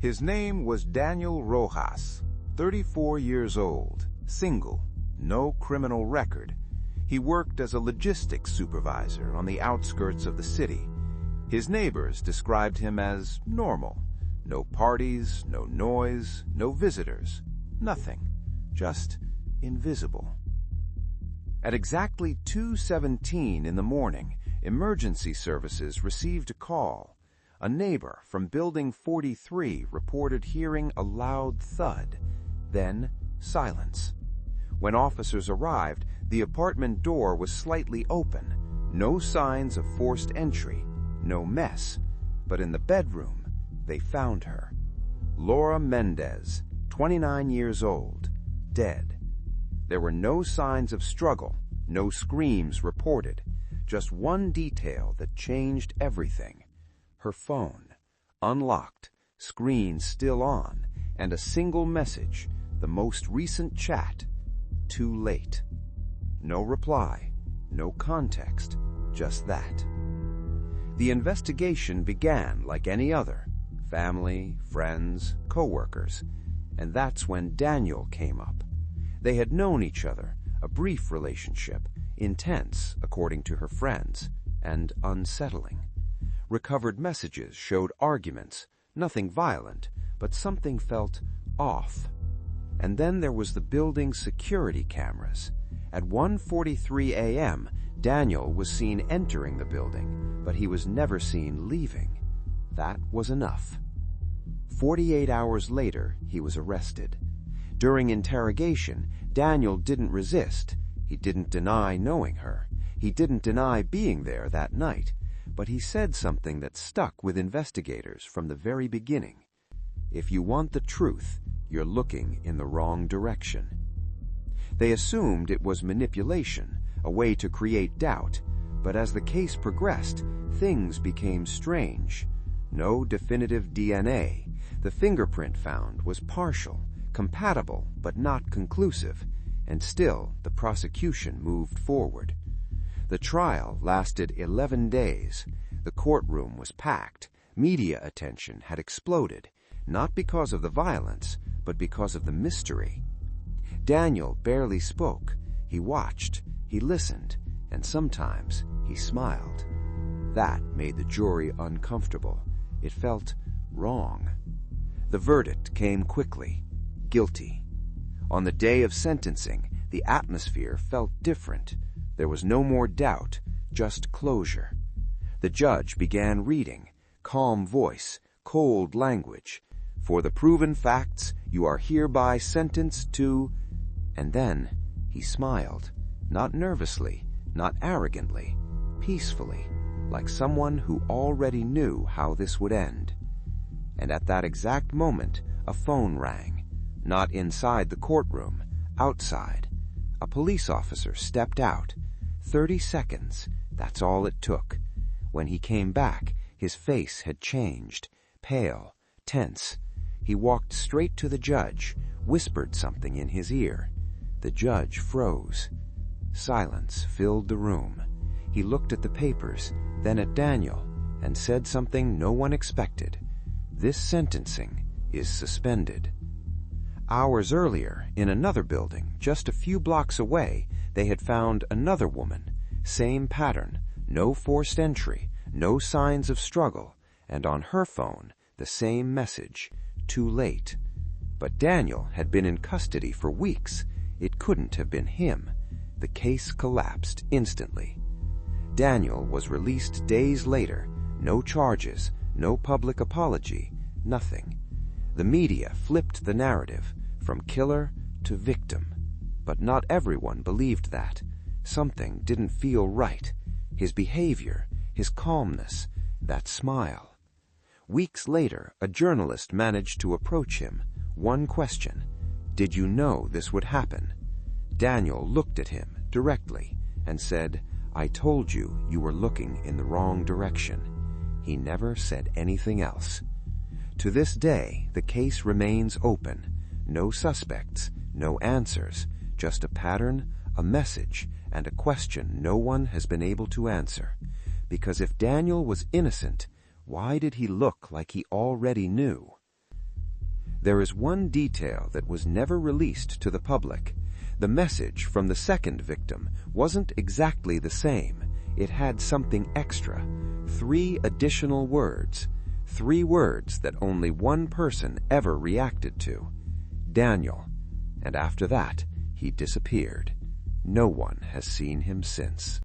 His name was Daniel Rojas, 34 years old, single, no criminal record. He worked as a logistics supervisor on the outskirts of the city. His neighbors described him as normal. No parties, no noise, no visitors, nothing, just invisible. At exactly 2:17 in the morning, emergency services received a call. A neighbor from Building 43 reported hearing a loud thud, then silence. When officers arrived, the apartment door was slightly open. No signs of forced entry, no mess. But in the bedroom, they found her. Laura Mendez, 29 years old, dead. There were no signs of struggle, no screams reported, just one detail that changed everything. Her phone, unlocked, screen still on, and a single message, the most recent chat, too late. No reply, no context, just that. The investigation began like any other. Family, friends, co-workers. And that's when Daniel came up. They had known each other, a brief relationship, intense, according to her friends, and unsettling. Recovered messages showed arguments, nothing violent, but something felt off. And then there was the building's security cameras. At 1:43 a.m., Daniel was seen entering the building, but he was never seen leaving. That was enough. 48 hours later, he was arrested. During interrogation, Daniel didn't resist. He didn't deny knowing her. He didn't deny being there that night. But he said something that stuck with investigators from the very beginning. If you want the truth, you're looking in the wrong direction. They assumed it was manipulation, a way to create doubt. But as the case progressed, things became strange. No definitive DNA. The fingerprint found was partial, compatible, but not conclusive, and still the prosecution moved forward. The trial lasted 11 days. The courtroom was packed. Media attention had exploded, not because of the violence, but because of the mystery. Daniel barely spoke. He watched, he listened, and sometimes he smiled. That made the jury uncomfortable. It felt wrong. The verdict came quickly. Guilty. On the day of sentencing, the atmosphere felt different. There was no more doubt, just closure. The judge began reading, calm voice, cold language. For the proven facts, you are hereby sentenced to... And then he smiled, not nervously, not arrogantly, peacefully, like someone who already knew how this would end. And at that exact moment, a phone rang. Not inside the courtroom, outside. A police officer stepped out. 30 seconds, that's all it took. When he came back, his face had changed, pale, tense. He walked straight to the judge, whispered something in his ear. The judge froze. Silence filled the room. He looked at the papers, then at Daniel, and said something no one expected. This sentencing is suspended. Hours earlier, in another building, just a few blocks away, they had found another woman. Same pattern, no forced entry, no signs of struggle, and on her phone, the same message, too late. But Daniel had been in custody for weeks. It couldn't have been him. The case collapsed instantly. Daniel was released days later. No charges, no public apology, nothing. The media flipped the narrative, from killer to victim. But not everyone believed that. Something didn't feel right. His behavior, his calmness, that smile. Weeks later, a journalist managed to approach him. One question: did you know this would happen? Daniel looked at him directly and said, I told you you were looking in the wrong direction. He never said anything else. To this day, the case remains open. No suspects, no answers, just a pattern, a message, and a question no one has been able to answer. Because if Daniel was innocent, why did he look like he already knew? There is one detail that was never released to the public. The message from the second victim wasn't exactly the same. It had something extra. 3 additional words. 3 words that only one person ever reacted to. Daniel. And after that, he disappeared. No one has seen him since.